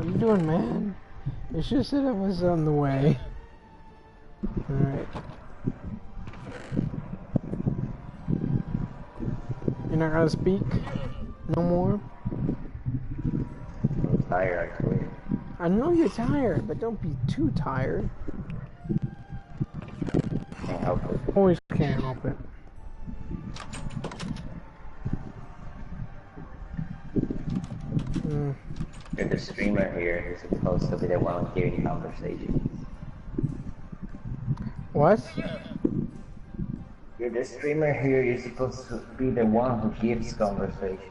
you doing, man? You should have said I was on the way. Alright. You're not gonna speak? No more? I'm tired, actually. I know you're tired, but don't be too tired. Can't help it. Always can't help it. You're the streamer here. You're supposed to be the one hearing conversations. What? You're the streamer here. You're supposed to be the one who gives conversations.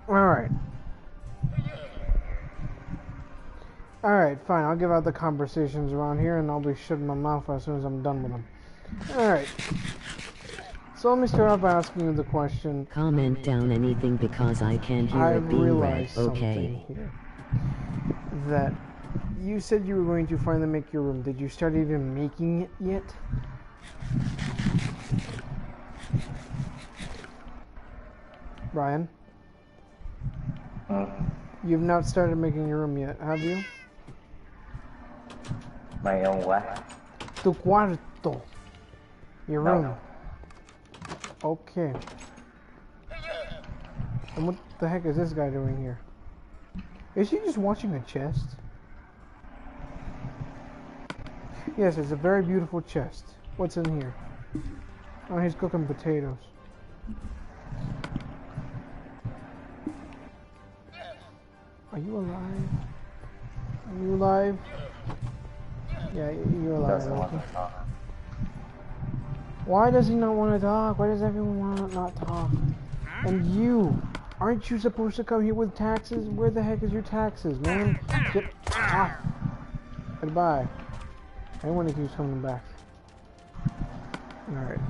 Alright. Alright, fine. I'll give out the conversations around here and I'll be shutting my mouth as soon as I'm done with them. Alright. So let me start off by asking you the question. Comment down anything because I can't hear it being read. Okay. Here, that you said you were going to finally make your room. Did you start even making it yet? Brian? You've not started making your room yet, have you? My own what? Tu cuarto. Your room. No. Okay. And what the heck is this guy doing here? Is he just watching a chest? Yes, it's a very beautiful chest. What's in here? Oh, he's cooking potatoes. Are you alive? Are you alive? Yeah, you're alive. Doesn't want to talk. Why does he not want to talk? Why does everyone want to not talk? And you, aren't you supposed to come here with taxes? Where the heck is your taxes, man? Get off. Goodbye. I want to keep coming back. Alright.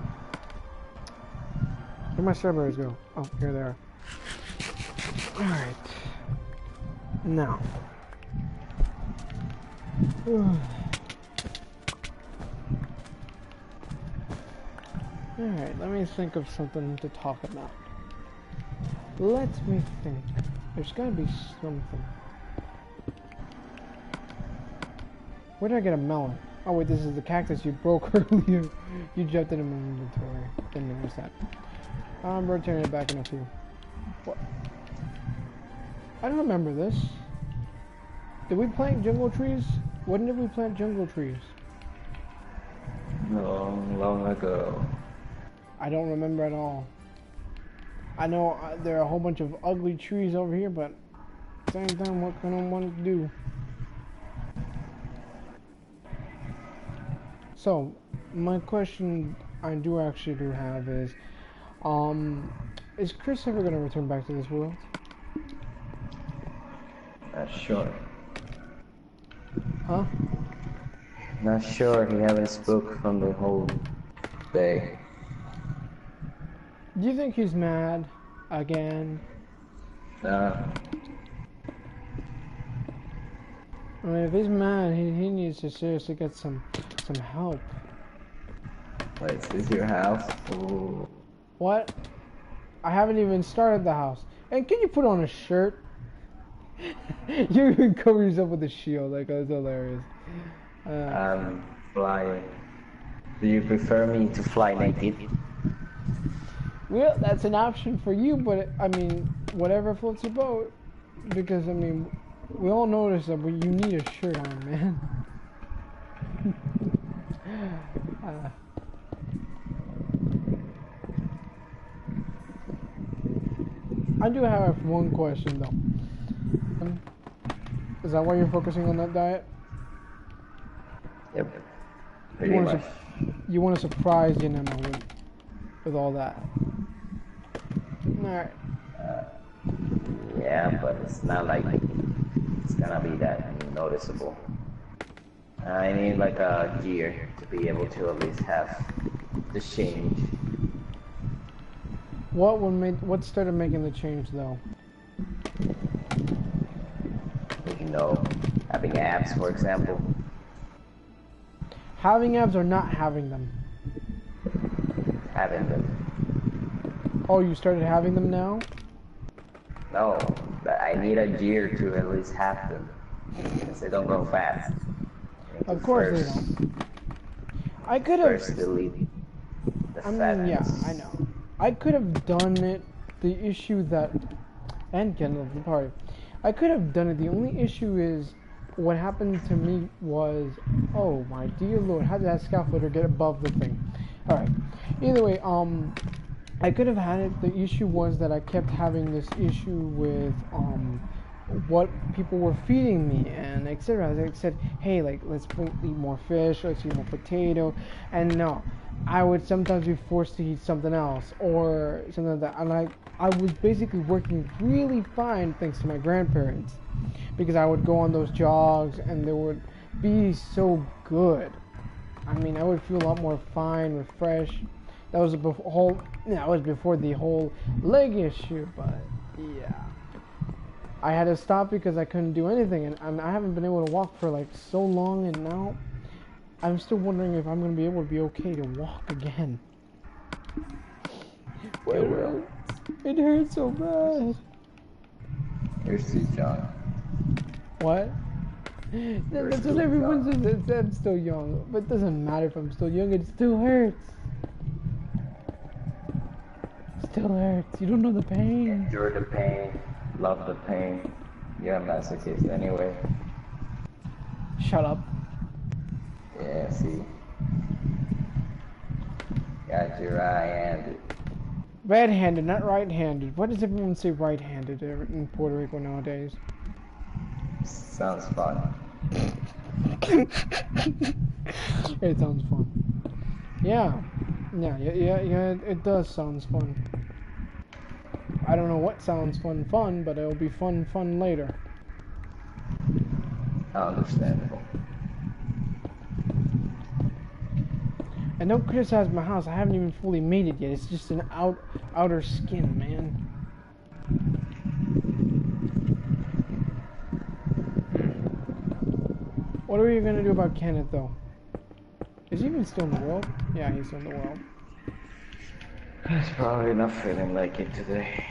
Where'd my strawberries go? Oh, here they are. Alright. Now. Alright, let me think of something to talk about. Let me think. There's gotta be something. Where did I get a melon? Oh wait, this is the cactus you broke earlier. You jumped into my inventory. Didn't notice that. I'm rotating it back in a few. What? I don't remember this. Did we plant jungle trees? When did we plant jungle trees? Long, long ago. I don't remember at all. I know there are a whole bunch of ugly trees over here, but at the same time, what can I want to do? So, my question I actually have is Chris ever going to return back to this world? Not sure. Huh? Not sure. He haven't spoke from the whole day. Do you think he's mad again? Nah. I mean, if he's mad, he needs to seriously get some help. Wait, is this your house? Ooh. What? I haven't even started the house. And can you put on a shirt? You even cover yourself with a shield, like that's hilarious. I'm flying. Do you prefer me to fly naked? Well, that's an option for you, but I mean, whatever floats your boat. Because I mean, we all notice that, but you need a shirt on, man. I do have one question though. Is that why you're focusing on that diet? Yep. Pretty much. You want to surprise Yanema with all that. Alright. Yeah, but it's not like it's gonna be that noticeable. I need like a gear to be able to at least have the change. What started making the change though? You know, having abs, for example. Having abs or not having them? Having them. Oh, you started having them now? No, but I I need a gear to at least have them, because they don't go fast. Of course they don't. I could have. First delete the yeah, fatness. I know. I could have done it. The issue that, and Kendall, the party, I could have done it. The only issue is, what happened to me was, oh my dear Lord, how did that scaffolder get above the thing? All right. Either way, I could have had it. The issue was that I kept having this issue with what people were feeding me and etc. They said, hey, like, let's eat more fish, let's eat more potato, and no, I would sometimes be forced to eat something else or something like that. And I was basically working really fine thanks to my grandparents, because I would go on those jogs and they would be so good. I mean, I would feel a lot more fine, refreshed. That was before the whole leg issue, but yeah. I had to stop because I couldn't do anything, and I haven't been able to walk for like so long, and now I'm still wondering if I'm going to be able to be okay to walk again. It hurts so bad. Here's Steve John. What? That's what everyone says. I'm still young, but it doesn't matter if I'm still young. It still hurts. Still hurts. You don't know the pain. Endure the pain. Love the pain. You're a masochist anyway. Shut up. Yeah, see. Got you right-handed. Red-handed, not right-handed. Why does everyone say right-handed in Puerto Rico nowadays? Sounds fun. It sounds fun. Yeah, it does sound fun. I don't know what sounds fun, but it'll be fun later. Understandable. And don't criticize my house. I haven't even fully made it yet. It's just an outer skin, man. What are we gonna do about Kenneth, though? Is he even still in the world? Yeah, he's still in the world. He's probably not feeling like it today.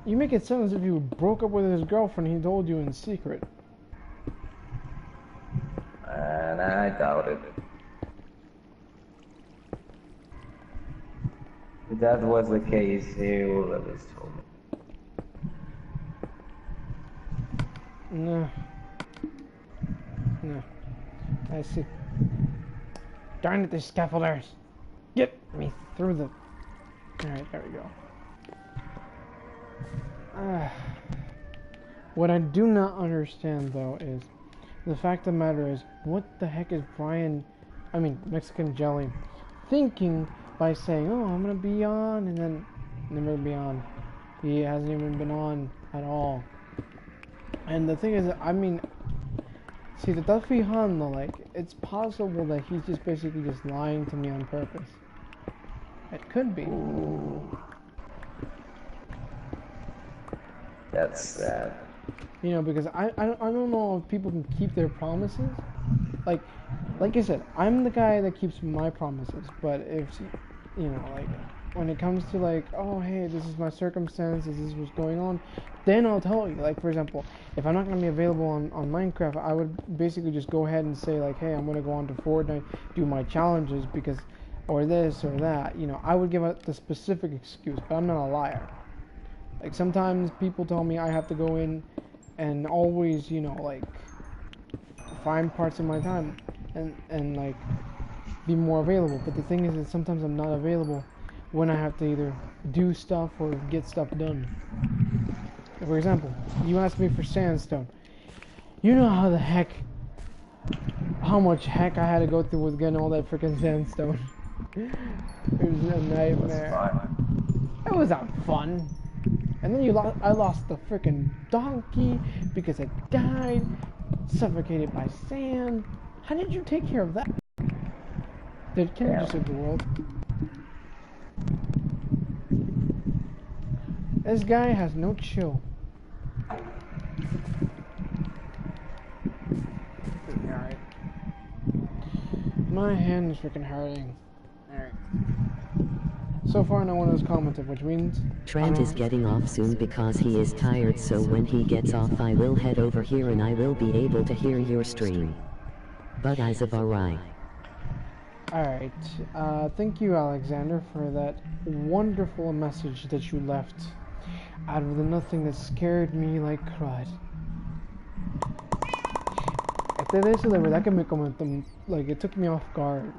You make it sound as if you broke up with his girlfriend. He told you in secret. And I doubt it. If that was the case, he would have just told me. No. I see. Darn it, these scaffolders. Get me through the... Alright, there we go. What I do not understand, though, is the fact of the matter is, what the heck is Mexican Jelly, thinking by saying, oh, I'm gonna be on, and then never be on. He hasn't even been on at all. And the thing is, see, the estás fijando, like, it's possible that he's just basically just lying to me on purpose. It could be. Ooh. That's sad. You know, because I don't know if people can keep their promises. Like I said, I'm the guy that keeps my promises. But if, you know, like, when it comes to like, oh, hey, this is my circumstances, this is what's going on, then I'll tell you. Like, for example, if I'm not going to be available on Minecraft, I would basically just go ahead and say, like, hey, I'm going to go on to Fortnite, do my challenges, because, or this or that. You know, I would give out the specific excuse, but I'm not a liar. Like, sometimes people tell me I have to go in and always, you know, like, find parts of my time and like, be more available. But the thing is that sometimes I'm not available when I have to either do stuff or get stuff done. For example, you asked me for sandstone. You know how much heck I had to go through with getting all that freaking sandstone. It was a nightmare. It was not fun. And then I lost the freaking donkey because it died, suffocated by sand. How did you take care of that? Can you just save the world? This guy has no chill. Alright. My hand is freaking hurting. Alright. So far, no one has commented, which means Trent is getting off soon because he is tired, so when he gets off I will head over here and I will be able to hear your stream. But as of alright. Alright, thank you, Alexander, for that wonderful message that you left out of the nothing that scared me like crud. Este de eso de verdad que me comentó, like, it took me off guard.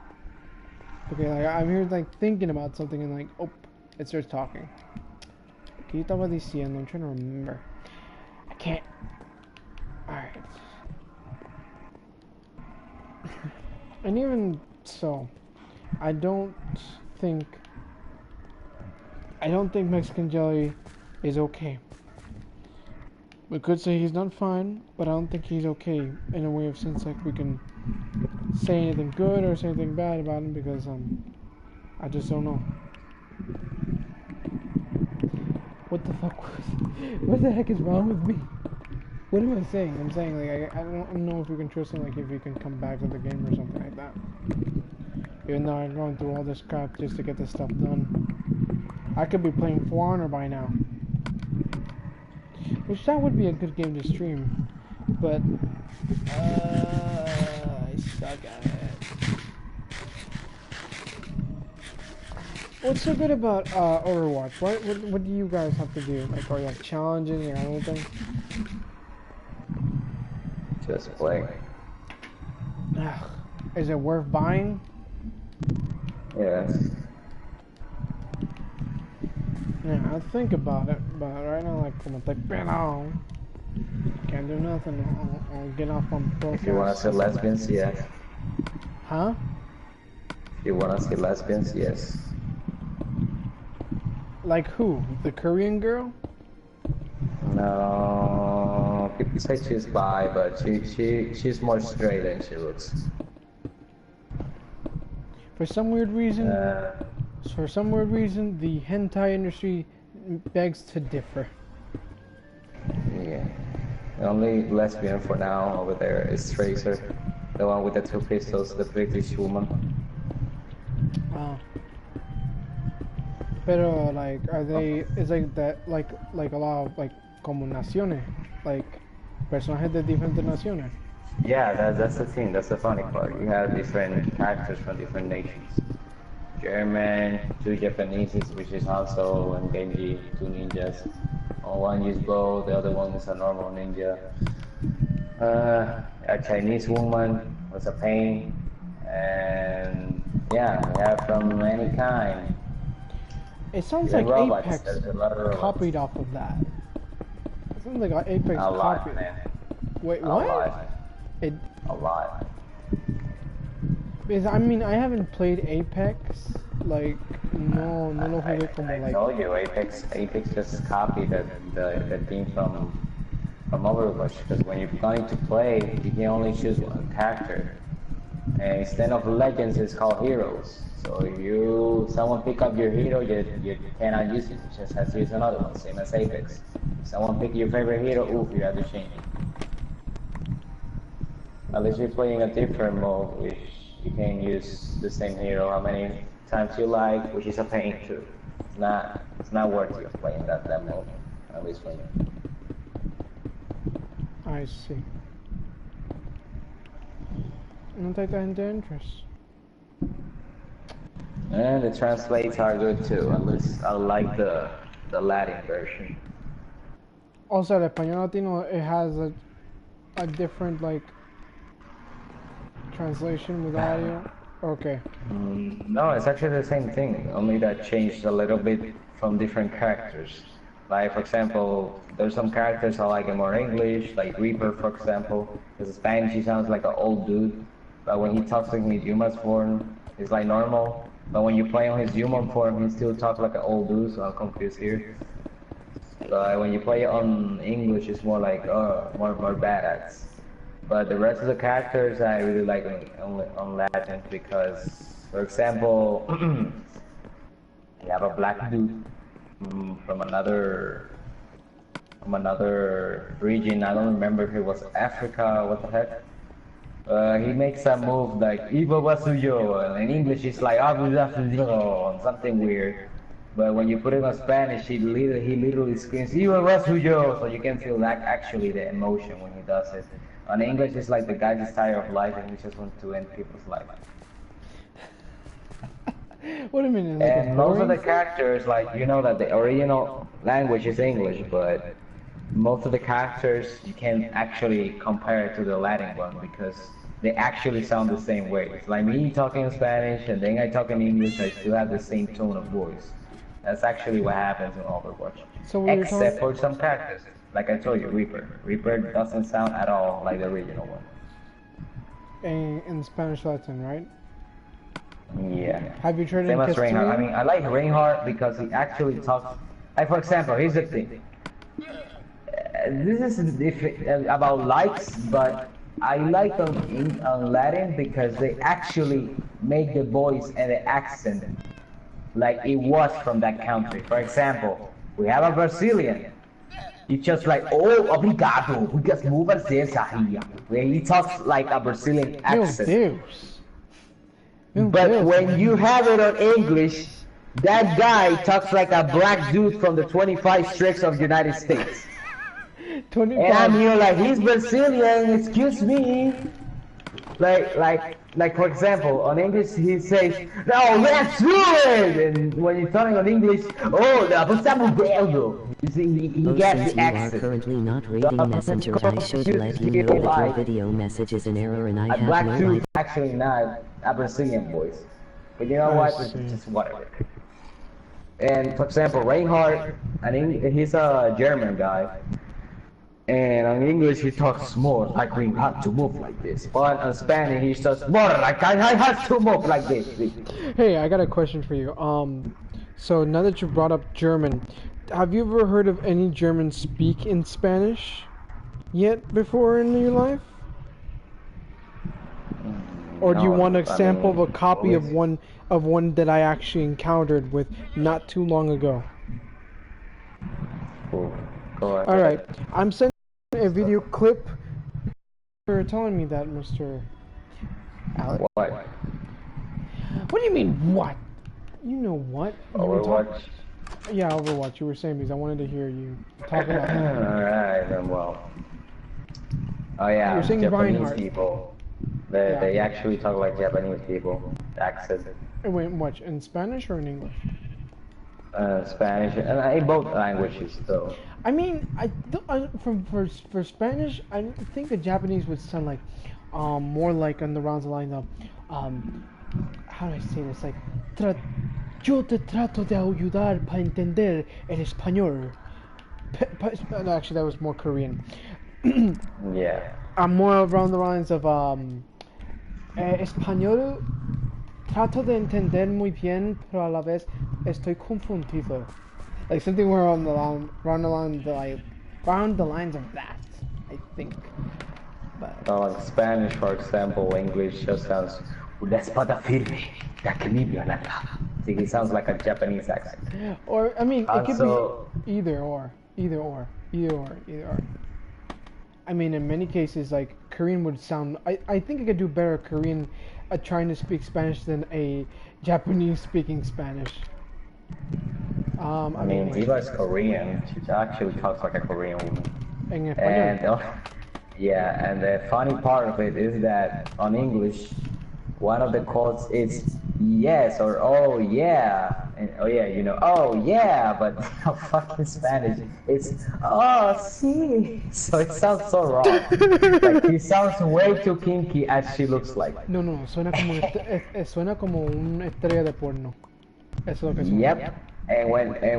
Okay, like, I'm here, like, thinking about something and, like, oh, it starts talking. ¿Qué yo estaba diciendo? I'm trying to remember. I can't. Alright. And even so, I don't think Mexican jelly is okay. We could say he's not fine, but I don't think he's okay in a way of sense like we can say anything good or say anything bad about him because I just don't know. What the fuck what the heck is wrong with me? What am I saying? I'm saying like I don't know if we can trust him, like if he can come back to the game or something like that. Even though I'm going through all this crap just to get this stuff done. I could be playing For Honor by now. Which that would be a good game to stream. But I suck at it. What's so good about Overwatch? What do you guys have to do? Like, are you have challenges or anything? Just play. Ugh. Is it worth buying? Yes. Yeah, I'll think about it, but right now, like, como te pelo, can't do nothing. I'll get off on broadcast. If you wanna see lesbians, yes. Huh? If you wanna see lesbians, yes. Like who? The Korean girl? No, people say she's bi, but she's more straight than she looks. For some weird reason, the hentai industry begs to differ. Yeah. The only lesbian for now over there is Tracer, the one with the two pistols, the British woman. Oh. Pero like, are they? Is like that like a lot of like como naciones, like personajes de diferentes naciones. Yeah, that's the thing. That's the funny part. You have different characters from different nations. German, two Japanese, which is also and Genji, two ninjas. One uses bow, the other one is a normal ninja. A Chinese woman was a pain, and yeah, we have from any kind. It sounds Even like robots, Apex there's a lot of robots. copied off of that. It sounds like Apex A lot, copied. man. Wait, A what? lot. It. A lot. Because I mean, I haven't played Apex. Like, no lo jugué como I like. told you, Apex just copied the theme from Overwatch. Because when you're going to play, you can only choose one character. And instead of legends, it's called heroes. So if someone pick up your hero, you cannot use it. You just have to use another one, same as Apex. If someone pick your favorite hero, oof, you have to change it. At least you're playing a different mode, which you can use the same hero how many times you like, which is a pain too. It's not worthy of playing that mode, at least for me. I see. No te tanta interest. And the translates are good too. At least I like the Latin version. Also, el español latino, it has a different like translation with audio. Okay. No, it's actually the same thing. Only that changed a little bit from different characters. Like for example, there's some characters I like in more English, like Reaper, for example. Because in Spanish he sounds like an old dude, but when he talks in his human form, it's like normal. But when you play on his human form, he still talks like an old dude, so I'm confused here. But when you play on English, it's more like more badass. But the rest of the characters I really like on Latin because, for example, you have a black dude from another region. I don't remember if it was Africa. What the heck? He makes a move like "Ibo Basuyo," and in English it's like "Abu Basuyo," something weird. But when you put it on Spanish, he literally screams, "You arrest yo!" So you can feel that actually the emotion when he does it. On English, it's like the guy just tired of life and he just wants to end people's life. What do you mean? Like And most of the characters, like, you know that the original language is English, but most of the characters you can actually compare it to the Latin one because they actually sound the same way. It's like me talking in Spanish and then I talk in English, I still have the same tone of voice. That's actually what happens in Overwatch. So when Except for some characters. Like I told you, Reaper. Reaper doesn't sound at all like the original one. in Spanish Latin, right? Yeah. Have you tried Same in as Reinhardt. I Castilian? mean, I like Reinhardt because he actually talks. Like, for example, here's the thing. This is about likes, but I like on Latin because they actually make the voice and the accent like it was from that country. For example, we have a Brazilian. He's just like, "Oh, obrigado, we just move and say here." Where he talks like a Brazilian Meu accent. Deus. Meu But Deus. when you have it on English, that guy talks like a black dude from the 25 states of the United States. 25. And I'm here like, he's Brazilian, excuse me. Like for example, on English he says, "No, let's do it!" And when he's talking on English, "Oh, estamos vendo." You see, he Oh, gets since the you are accent. currently not reading Messenger, I should let you know that your video message is an error and I A have black no dude idea. is actually not a Brazilian voice. But you know I what? see. It's just whatever. And for example, Reinhardt, he's a German guy. And in English he talks more like we have to move like this. But in Spanish he says more like I have to move like this. Hey, I got a question for you. So now that you brought up German, have you ever heard of any German speak in Spanish yet before in your life? Or do you want an example of a copy of one that I actually encountered with not too long ago? Cool. Go ahead. All right, I'm sending a video clip. You're telling me that, Mr. Alex. What? What do you mean what? You know what? You were Overwatch? Yeah, Overwatch. You were saying because I wanted to hear you talk about that. Alright, then well. Oh yeah, You're saying Japanese Reinhardt. people. Yeah. They actually talk like Japanese people. Accent. Wait, what? In Spanish or in English? Spanish, and in both languages though. I mean, for Spanish, I think the Japanese would sound like, more like on the rounds of line of, how do I say this? Like, yo te trato de ayudar para entender el español. No, actually, that was more Korean. Yeah. I'm more around the lines of, español. Trato de entender muy bien, pero a la vez estoy confundido. Like something more on the line, around the lines of that, I think. But Like Spanish, for example, English just sounds. Una espada firme, de equilibrio la clava. See, it sounds like a Japanese accent. or I mean, it could Also- be either or. I mean, in many cases, like Korean would sound. I think I could do better Korean trying to speak Spanish than a Japanese speaking Spanish. I mean, Viva's Korean. She actually talks like a Korean woman. En español. And yeah, and the funny part of it is that on English, one of the quotes is yes or oh yeah, and oh yeah, you know, oh yeah, but fucking Spanish, it's oh sí. So it sounds so wrong. Like he sounds way too kinky as she looks like. No, suena como suena como una estrella de porno. Eso es lo que suena. Yep. And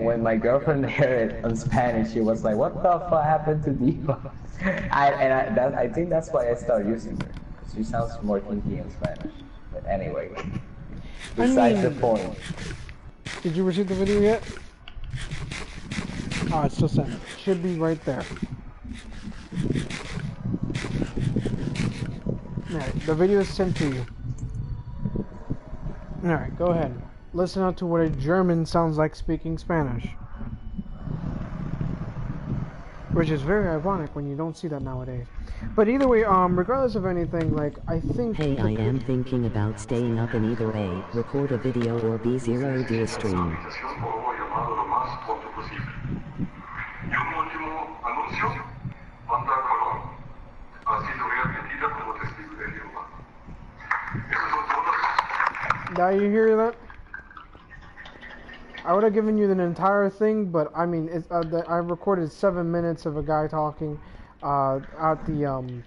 when my girlfriend heard it in Spanish, she was like, "What the fuck happened to Diva?" I think that's why I started using her. 'Cause she sounds more kinky in Spanish. But anyway, besides the point. Did you receive the video yet? Oh, it's still sent. Should be right there. Alright, the video is sent to you. Alright, go ahead. Listen out to what a German sounds like speaking Spanish. Which is very ironic when you don't see that nowadays. But either way, regardless of anything, like, I think... Hey, I am thinking about staying up and either A, record a video or B0, do a stream. you hear that? I would have given you the entire thing, but I mean, I recorded 7 minutes of a guy talking at the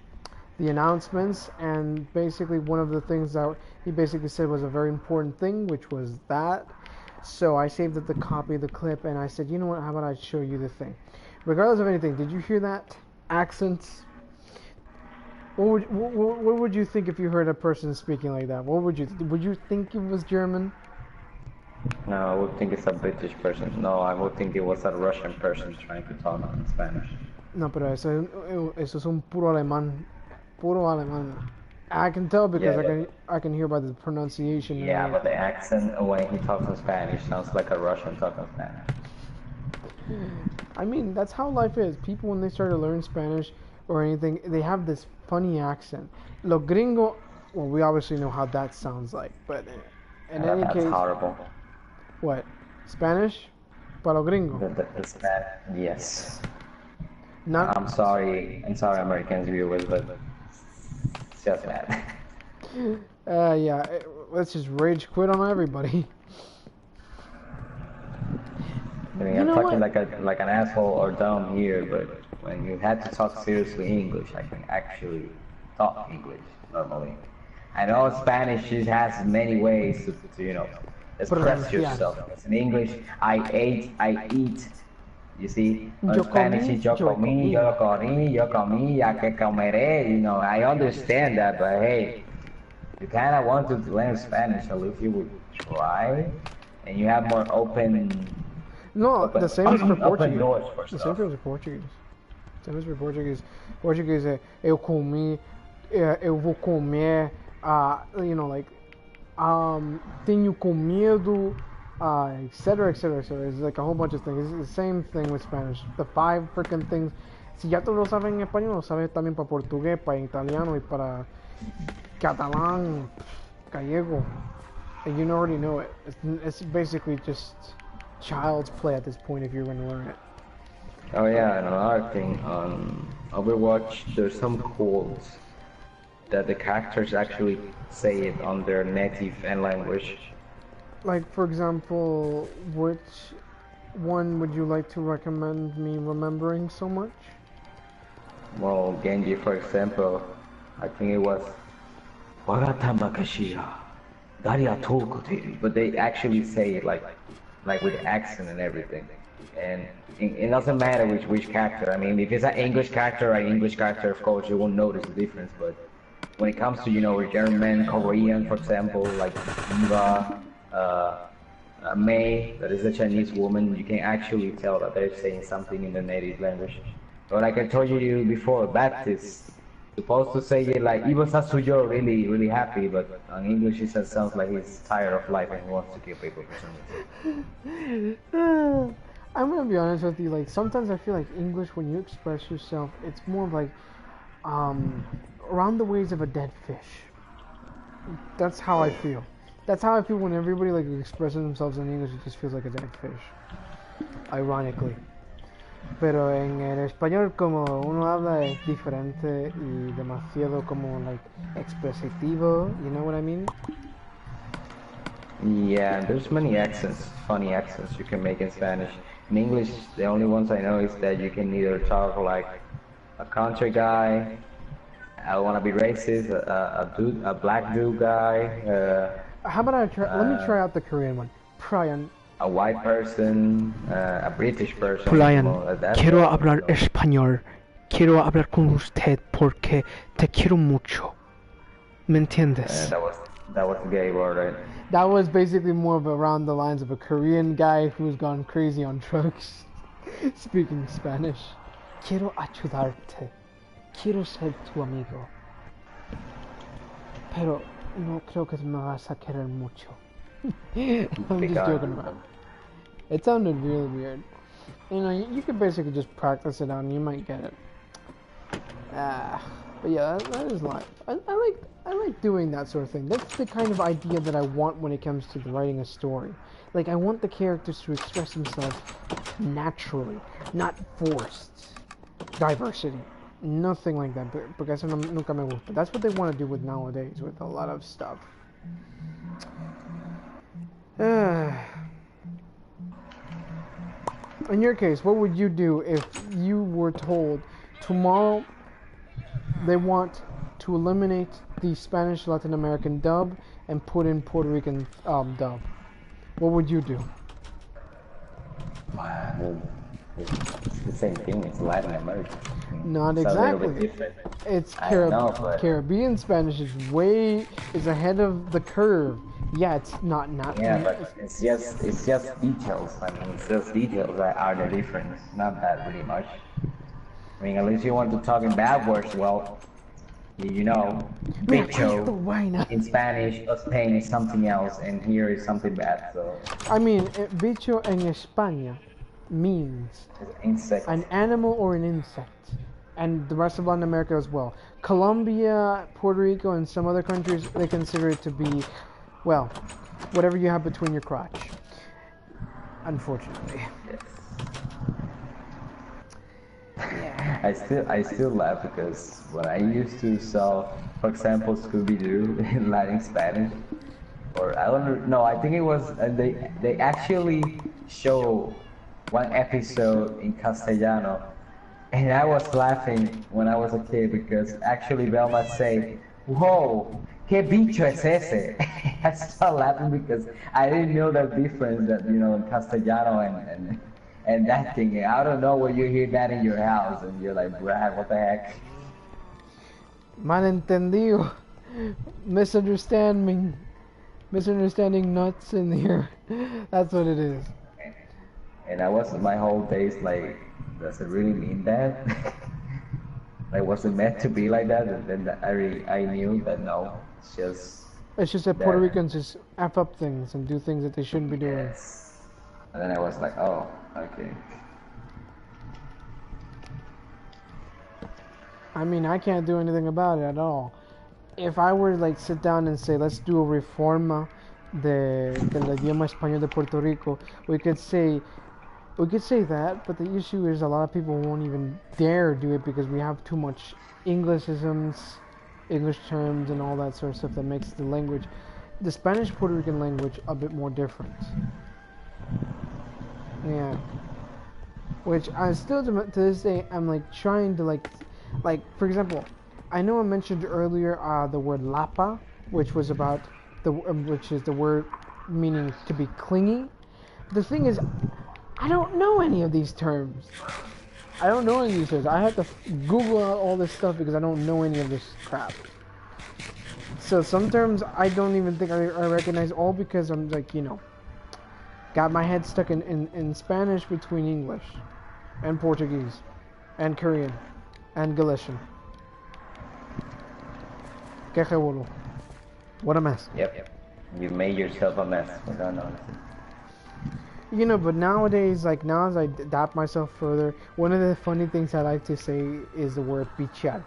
announcements, and basically one of the things that he basically said was a very important thing, which was that. So I saved up the copy of the clip, and I said, you know what? How about I show you the thing? Regardless of anything, did you hear that? Accents. What would you think if you heard a person speaking like that? Would you think it was German? No, I would think it's a British person. No, I would think it was a Russian person trying to talk in Spanish. No, pero eso es un puro alemán. Puro alemán. I can tell because I can hear by the pronunciation. Yeah, but the accent when he talks in Spanish sounds like a Russian talking Spanish. I mean, that's how life is. People, when they start to learn Spanish or anything, they have this funny accent. Lo gringo, well, we obviously know how that sounds like, but in any case... That's horrible. What? Spanish? Para lo gringo? The Spanish, yes. Not... I'm sorry, Americans viewers, but it's just bad. Yeah, let's just rage quit on everybody. I mean, I'm talking like an asshole or dumb here, but when you had to talk seriously English, I can actually talk English normally. I know Spanish just has many ways to you know, express yourself. In English, I ate, I eat. You see, in Spanish, it's yo comí, yo corrí, yo comí, ya que comeré. You know, I understand that, but hey, you kind of want to learn Spanish, so if you would try, and you have more open. No, the same as for Portuguese. The same for Portuguese. Same as for Portuguese. Portuguese é eu comi, eu vou comer, you know, like, tenho comido, etc, etc, etc. It's like a whole bunch of things. It's the same thing with Spanish. The 5 freaking things. Si ya tú lo sabes en español, lo sabes también para portugués, para italiano y para catalán, gallego. And you already know it. It's basically just child's play at this point if you're going to learn it. Oh yeah, and another thing, on Overwatch, there's some quotes that the characters actually say it on their native language. Like, for example, which one would you like to recommend me remembering so much? Well, Genji, for example, I think it was but they actually say it like with accent and everything. And it doesn't matter which character. I mean, if it's an English character, of course, you won't notice the difference. But when it comes to, you know, German, Korean, for example, like Eva, May, that is a Chinese woman, you can actually tell that they're saying something in their native language. But like I told you before, Baptist supposed to say it like Ivo Sasuyo, really happy, but in English it sounds like he's tired of life and he wants to kill people for some reason. I'm gonna be honest with you, like sometimes I feel like English, when you express yourself, it's more like around the ways of a dead fish. That's how I feel. That's how I feel when everybody like expresses themselves in English. It just feels like a dead fish, ironically. Pero en el español, como uno habla, es diferente y demasiado como like expresivo. You know what I mean? Yeah, there's many accents, funny accents you can make in Spanish. In English, the only ones I know is that you can either talk like a country guy, I don't want to be racist, a black dude guy. How about I try? Let me try out the Korean one. Brian. A white person, a British person. Brian, quiero hablar español. Quiero hablar con usted porque te quiero mucho. ¿Me entiendes? That was gay word, right? That was basically more of around the lines of a Korean guy who's gone crazy on drugs, speaking Spanish. Quiero ayudarte. Quiero ser tu amigo. Pero no creo que me vas a querer mucho. I'm just joking around. It sounded really weird. You know, you could basically just practice it out and you might get it. But yeah, that is life. I like doing that sort of thing. That's the kind of idea that I want when it comes to writing a story. Like, I want the characters to express themselves naturally, not forced. Diversity. Nothing like that, because nunca me gusta. That's what they want to do with nowadays, with a lot of stuff. In your case, what would you do if you were told tomorrow they want to eliminate the Spanish Latin American dub and put in Puerto Rican dub? What would you do? It's the same thing. It's Latin American. Not It's a little exactly. bit different. It's I know, but- Caribbean Spanish is ahead of the curve. Yeah, it's not. Yeah, but it's just details. I mean, it's just details that are the difference. Not that really much. I mean, at least you want to talk in bad words. Well, you know, bicho Why not? in Spanish or Spain is something else, and here is something bad. So I mean, bicho en España means it's insect. an animal or an insect, and the rest of Latin America as well. Colombia, Puerto Rico, and some other countries, they consider it to be, well, whatever you have between your crotch. Unfortunately. Yes. Yeah. I still laugh because when I used to sell, for example, Scooby-Doo in Latin Spanish, or I don't know, I think it was they actually show one episode in Castellano, and I was laughing when I was a kid because actually Velma say, "Whoa, qué bicho es ese?" I started laughing because I didn't know that difference that in Castellano and that thing. I don't know when you hear that in your house and you're like, Brad, what the heck? Malentendido. Misunderstanding nuts in here. That's what it is. And I was my whole days like, does it really mean that? Like, was it meant to be like that? And then I knew that no, it's just that Puerto Ricans just F up things and do things that they shouldn't be doing. yes. And then I was like, oh, okay. I mean, I can't do anything about it at all. If I were to like sit down and say, let's do a reforma del idioma español de Puerto Rico, we could say that, but the issue is a lot of people won't even dare do it because we have too much Englishisms, English terms, and all that sort of stuff that makes the Spanish Puerto Rican language a bit more different. Yeah. Which I still, to this day, I'm like trying to like, for example, I know I mentioned earlier the word lapa, which is the word meaning to be clingy. The thing is, I don't know any of these terms. I have to Google out all this stuff because I don't know any of this crap. So some terms I don't even think I recognize all because I'm like, got my head stuck in Spanish between English and Portuguese and Korean and Galician. Que revuelo. What a mess. Yep. You made yourself a mess without noticing. But nowadays, like now as I adapt myself further, one of the funny things I like to say is the word pichar.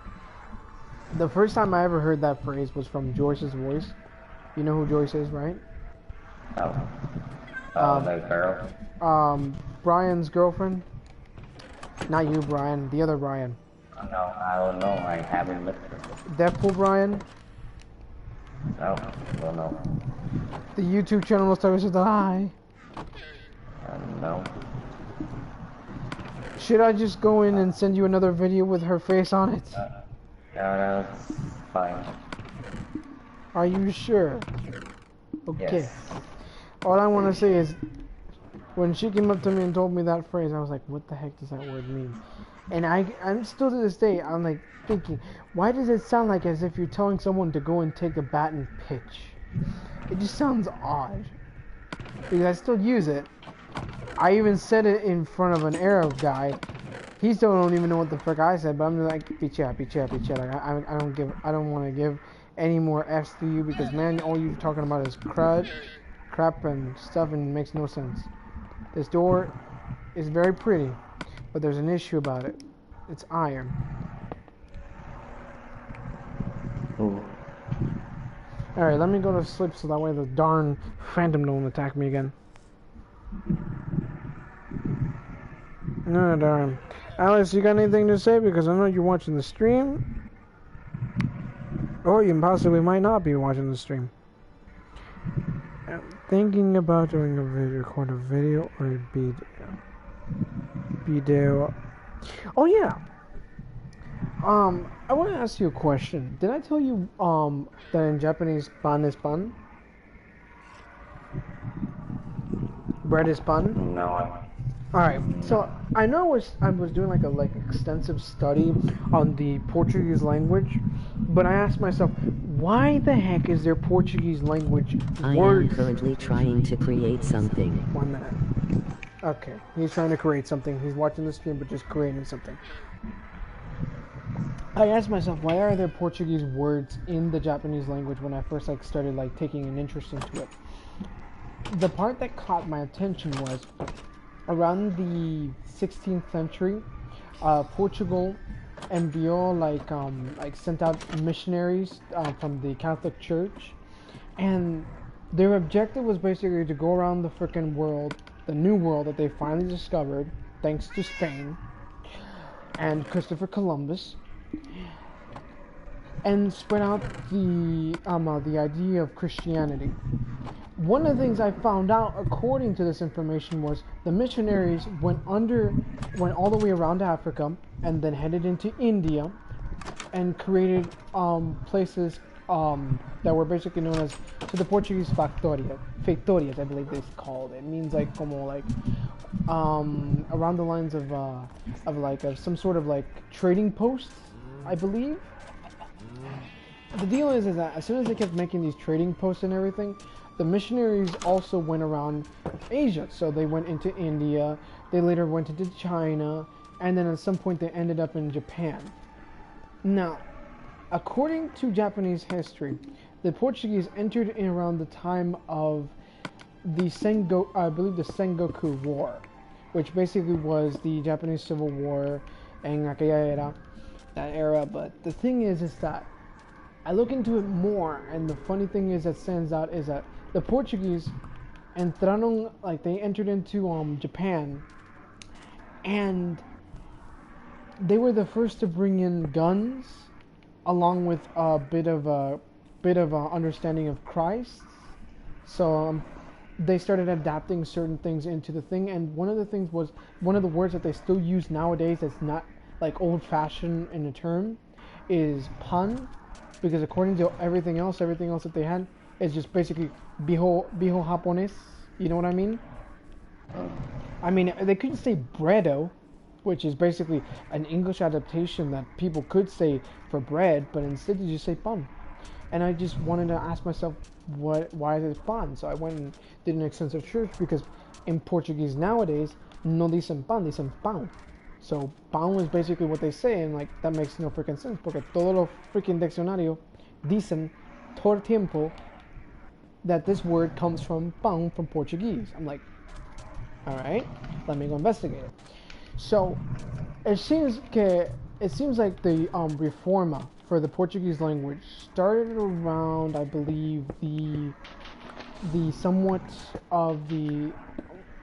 The first time I ever heard that phrase was from Joyce's voice. You know who Joyce is, right? That girl. Brian's girlfriend. Not you, Brian. The other Brian. No, I don't know. I haven't met her. Deadpool Brian. No, I don't know. The YouTube channel Los Traviesos die. No. Should I just go in and send you another video with her face on it? No, it's fine. Are you sure? Okay. Yes. All I want to say is, when she came up to me and told me that phrase, I was like, what the heck does that word mean? And I'm still to this day, I'm like thinking, why does it sound like as if you're telling someone to go and take a bat and pitch? It just sounds odd. Because I still use it. I even said it in front of an Arab guy. He still don't even know what the frick I said, but I'm like, picha. Like, I don't want to give any more F's to you because, man, all you're talking about is crap and stuff and it makes no sense. This door is very pretty, but there's an issue about it. It's iron. Ooh. Alright, let me go to sleep so that way the darn phantom don't attack me again. No, darn. Alex, you got anything to say? Because I know you're watching the stream. Or you possibly might not be watching the stream. I'm thinking about doing a video, record a video or a video. Oh yeah. I want to ask you a question. Did I tell you that in Japanese pan is pan? Bread is pan? No. Alright, so I know I was doing like extensive study on the Portuguese language, but I asked myself, why the heck is there Portuguese language I words? am currently trying to create something. 1 minute. Okay, he's trying to create something. He's watching the stream, but just creating something. I asked myself, why are there Portuguese words in the Japanese language when I first started taking an interest into it? The part that caught my attention was around the 16th century, Portugal envió sent out missionaries from the Catholic Church, and their objective was basically to go around the frickin' world, the new world that they finally discovered, thanks to Spain and Christopher Columbus, and spread out the idea of Christianity. One of the things I found out, according to this information, was the missionaries went all the way around Africa and then headed into India and created places that were basically known as, to the Portuguese, feitorias, I believe it's called. It means around the lines of some sort of trading posts, I believe. The deal is that as soon as they kept making these trading posts and everything, the missionaries also went around Asia. So they went into India, they later went into China, and then at some point they ended up in Japan. Now, according to Japanese history, the Portuguese entered in around the time of the Sengoku War, which basically was the Japanese Civil War en aquella era. But the thing is that I look into it more, and the funny thing is that stands out is that the Portuguese they entered into Japan, and they were the first to bring in guns, along with a bit of understanding of Christ. So they started adapting certain things into the thing, and one of the words that they still use nowadays that's not old-fashioned in a term is pan, because according to everything else that they had is just basically biho Japones. You know what I mean? I mean, they couldn't say breado, which is basically an English adaptation that people could say for bread, but instead you just say pan. And I just wanted to ask myself, why is it pan? So I went and did an extensive search, because in Portuguese nowadays, no dicen pan, dicen pão. So pão is basically what they say, and that makes no freaking sense, porque todos los freaking diccionarios dicen todo el tiempo that this word comes from pão, from Portuguese. I'm like, alright, let me go investigate it. So it seems like the reforma for the Portuguese language started around, I believe, the somewhat of the,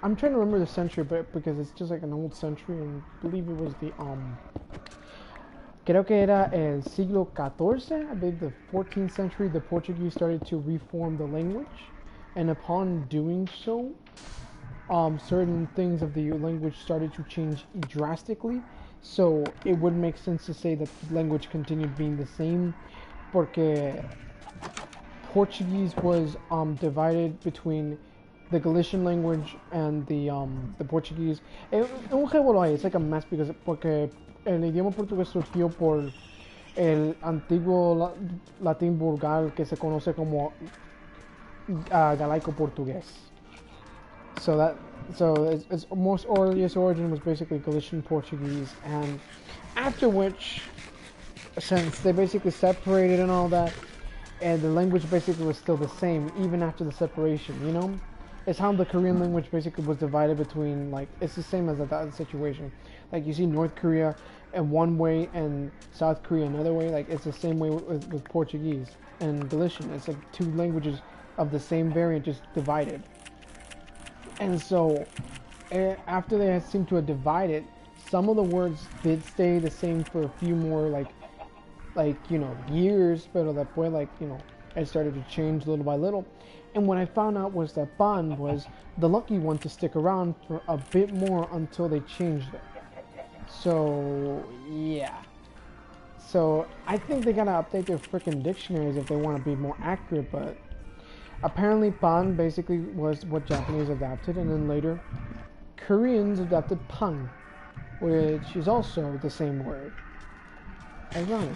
I'm trying to remember the century, but because it's just an old century, and I believe it was the creo que era el siglo XIV, I believe the 14th century, the Portuguese started to reform the language, and upon doing so, certain things of the language started to change drastically. So it would make sense to say that the language continued being the same, porque Portuguese was divided between the Galician language and the Portuguese. Es un revolú ahí, it's like a mess, porque el idioma portugués surgió por el antiguo latín vulgar que se conoce como galaico portugués. So its most earliest origin was basically Galician Portuguese, and after which, since they basically separated and all that, and the language basically was still the same even after the separation, you know? It's how the Korean language basically was divided between, it's the same as that situation. You see North Korea in one way and South Korea another way. It's the same way with Portuguese and Galician. It's two languages of the same variant, just divided. And so, after they seemed to have divided, some of the words did stay the same for a few more, years, pero después, It started to change little by little. And what I found out was that Ban was the lucky one to stick around for a bit more until they changed it. So, yeah. So, I think they gotta update their freaking dictionaries if they want to be more accurate, but apparently Ban basically was what Japanese adapted, and then later Koreans adapted Pang, which is also the same word. Ironic.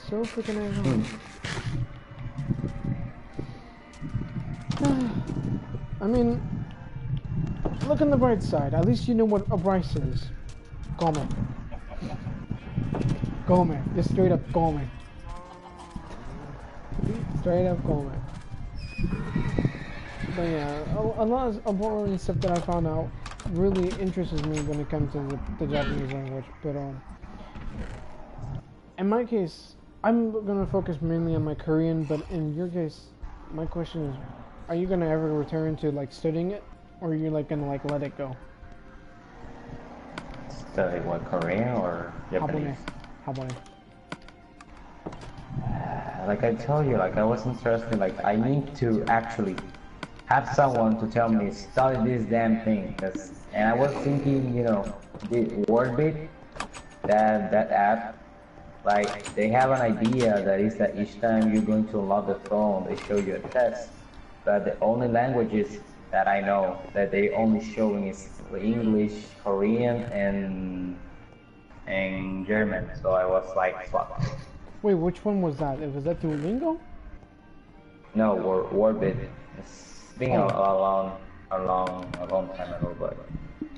So freaking ironic. I mean, look on the bright side. At least you know what a rice is. Gome. Gome. Just straight up gome. Straight up gome. But yeah, a lot of important stuff that I found out really interests me when it comes to the Japanese language. But in my case, I'm gonna focus mainly on my Korean. But in your case, my question is, are you gonna ever return to like studying it, or are you like gonna like let it go? Study what, Korean or Japanese? Habone. Like I told you, like I was interested, like I need to actually have someone to tell me study this damn thing. And I was thinking, you know, the Wordbit, that app, like they have an idea that is that each time you're going to unlock the phone, they show you a test. But the only languages that I know that they only showing is English, Korean, and German. So I was like, fuck. Wait, which one was that? Was that Duolingo? No, Wordbit. It's been a long time ago, but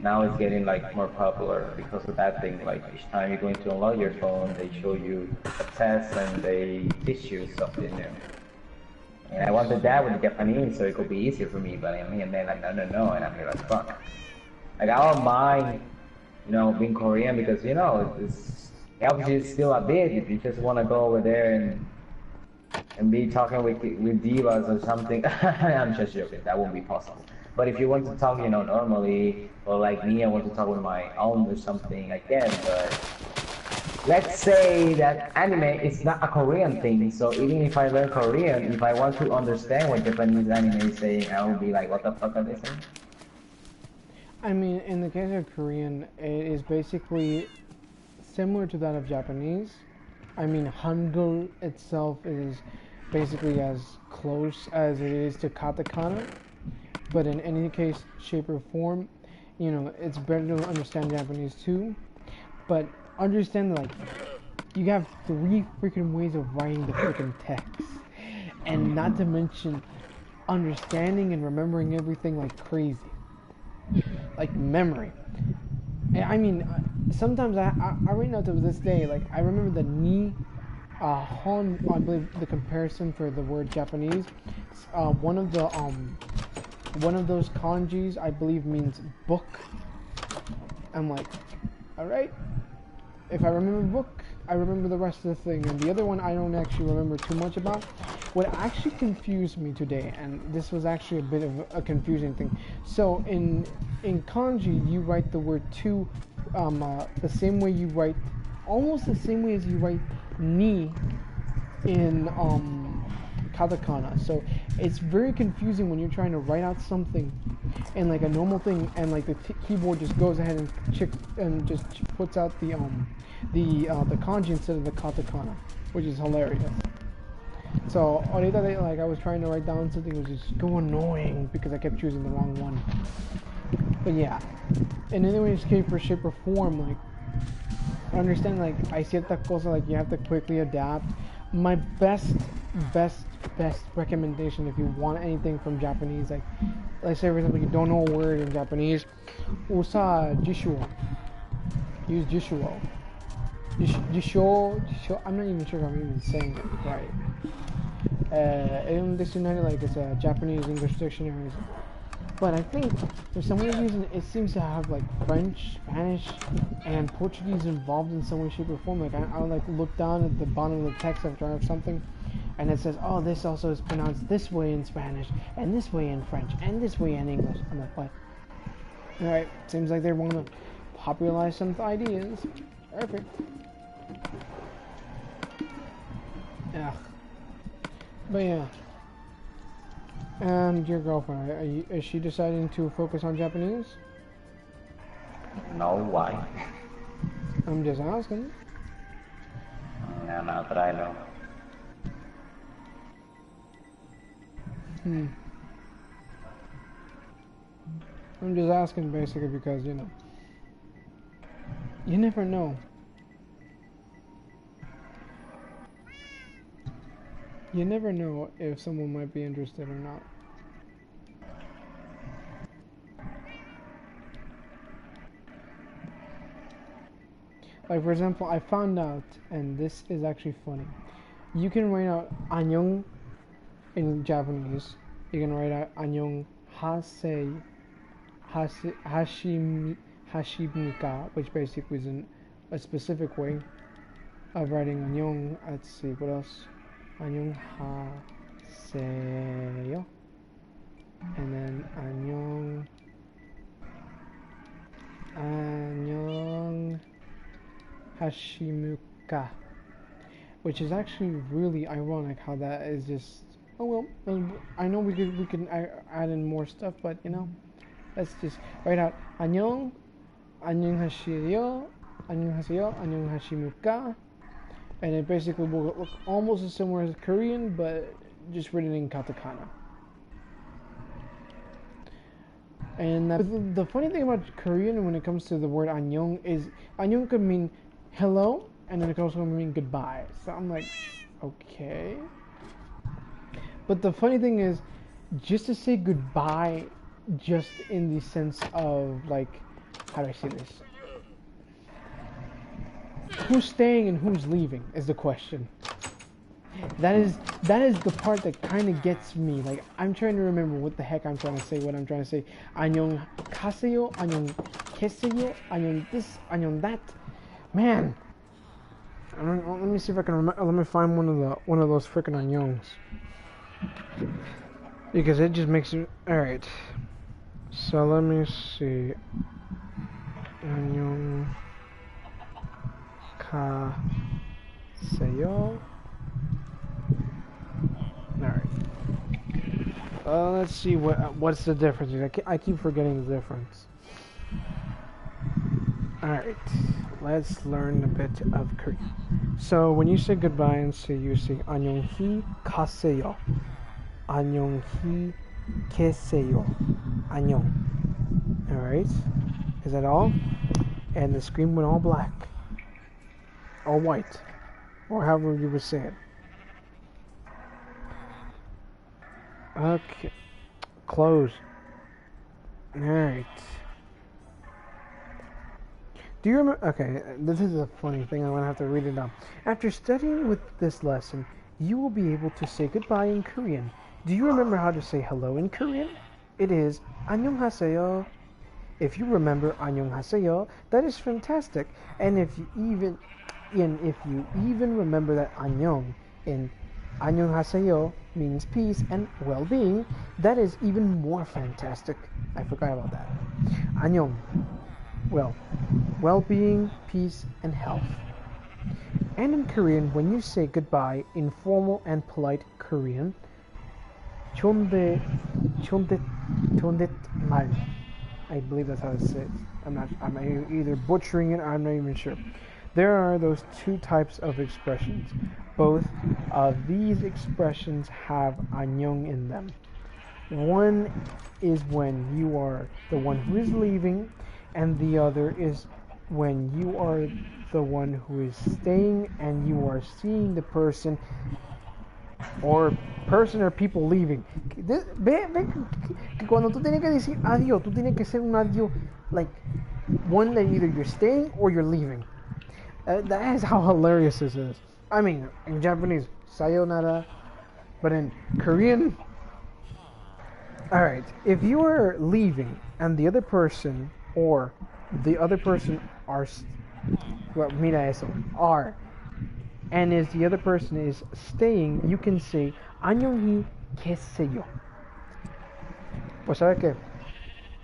now it's getting like more popular because of that thing. Like each time you're going to unlock your phone, they show you a test and they teach you something new. And I wanted that with the Japanese so it could be easier for me, but I mean, and they're like, no, and I'm here like, fuck. Like I don't mind, you know, being Korean because, you know, it's helps you still a bit if you just want to go over there and be talking with divas or something. I'm just joking, that won't be possible. But if you want to talk, you know, normally, or like me, I want to talk with my own or something, I can, but let's say that anime is not a Korean thing, so even if I learn Korean, if I want to understand what Japanese anime is saying, I will be like, what the fuck are they saying? I mean, in the case of Korean, it is basically similar to that of Japanese. I mean, Hangul itself is basically as close as it is to katakana, but in any case, shape, or form, you know, it's better to understand Japanese too, but understand that, like, you have 3 freaking ways of writing the freaking text, and not to mention understanding and remembering everything like crazy, like memory. I mean, sometimes I right now to this day, like I remember the ni, hon, I believe the comparison for the word Japanese, one of those kanjis I believe means book. I'm like, all right. If I remember book, I remember the rest of the thing, and the other one I don't actually remember too much about. What actually confused me today, and this was actually a bit of a confusing thing. So in kanji, you write the word to, the same way you write, almost the same way as you write ni in katakana. So it's very confusing when you're trying to write out something in like a normal thing, and like the keyboard just goes ahead and just puts out the kanji instead of the katakana, which is hilarious. So ahorita, like I was trying to write down something, it was just so annoying because I kept choosing the wrong one. But yeah, and anyway, escape for shape or form, like I understand, like hay cierta cosa like you have to quickly adapt. My best recommendation if you want anything from Japanese, like let's say for example you don't know a word in Japanese, usa jishuo. Use jishuo. Jishuo, I'm not even sure if I'm even saying it right. In dictionary, like it's a Japanese English dictionary, but I think for some weird reason it seems to have like French, Spanish, and Portuguese involved in some way, shape, or form. Like I'll like look down at the bottom of the text after I have something, and it says, oh, this also is pronounced this way in Spanish, and this way in French, and this way in English. I'm like, what? Alright, seems like they want to popularize some ideas. Perfect. Ugh. But yeah. And your girlfriend, is she deciding to focus on Japanese? No, why? I'm just asking. Yeah, now that I know. I'm just asking basically because, you know, you never know. You never know if someone might be interested or not. Like, for example, I found out, and this is actually funny, you can write out 안녕 in Japanese. You can write out 안녕 hashimika, which basically is a specific way of writing 안녕. Let's see, what else? 안녕하세요. And then 안녕 Hashimuka, which is actually really ironic how that is just, oh well, I know we can add in more stuff, but you know, let's just write out 안녕, 안녕하세요, 안녕하세요, 안녕하십니까, and it basically will look almost as similar as Korean, but just written in katakana. And the funny thing about Korean when it comes to the word 안녕 is 안녕 could mean hello, and then it can also mean goodbye. So I'm like, okay. But the funny thing is, just to say goodbye, just in the sense of like, how do I say this? Who's staying and who's leaving is the question. That is the part that kind of gets me. Like, I'm trying to remember what the heck I'm trying to say. What I'm trying to say. 안녕 가세요, 안녕 계세요, 안녕 this, 안녕 that. Man, let me see if I can remember. Let me find one of those freaking 안녕s, because it just makes it. All right. So let me see. 안녕 가세요. Alright. Let's see what's the difference. I keep forgetting the difference. Alright. Let's learn a bit of Korean. So when you say goodbye and you say 안녕히 가세요. 안녕히 계세요. 안녕. Alright. Is that all? And the screen went all black. Or white. Or however you would say it. Okay. Close. Alright. Do you remember? Okay, this is a funny thing. I'm going to have to read it down. After studying with this lesson, you will be able to say goodbye in Korean. Do you remember how to say hello in Korean? It is 안녕하세요. If you remember 안녕하세요, that is fantastic. And if you even remember that 안녕 in 안녕하세요 means peace and well-being, that is even more fantastic. I forgot about that. 안녕, well-being, peace, and health. And in Korean, when you say goodbye in formal and polite Korean, 존댓말. I believe that's how it says. I'm either butchering it or I'm not even sure. There are those two types of expressions. Both of these expressions have 안녕 in them. One is when you are the one who is leaving, and the other is when you are the one who is staying and you are seeing the person or people leaving. Ve que cuando tú tienes que decir adiós, tú tienes que ser un adiós, like one that either you're staying or you're leaving. That is how hilarious this is. I mean, in Japanese, sayonara, but in Korean, alright, if you are leaving and the other person are, well, mira eso, are, and if the other person is staying, you can say, 안녕히 계세요. Pues, ¿sabe qué?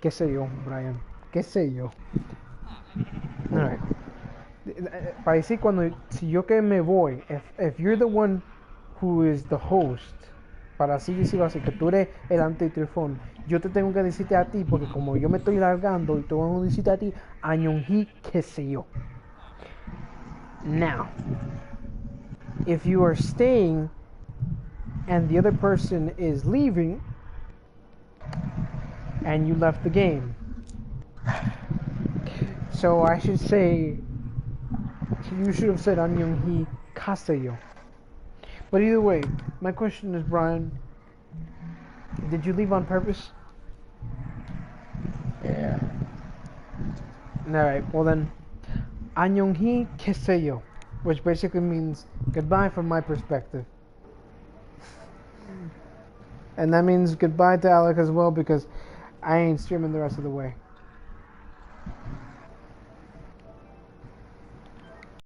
¿Qué sé yo, Brian? ¿Qué sé yo? Alright. Para decir si yo que me voy, if you're the one who is the host para así decirlo así, que tú eres el antitrifón. Yo te tengo que decirte a ti, porque como yo me estoy largando y te voy a decirte a ti, añonji, qué sé yo. Now, if you are staying and the other person is leaving and you left the game, so I should say, you should have said añonji, kaseyo. But either way, my question is, Brian, did you leave on purpose? Yeah. Alright, well then, añonji keseyo, which basically means goodbye from my perspective. And that means goodbye to Alec as well, because I ain't streaming the rest of the way.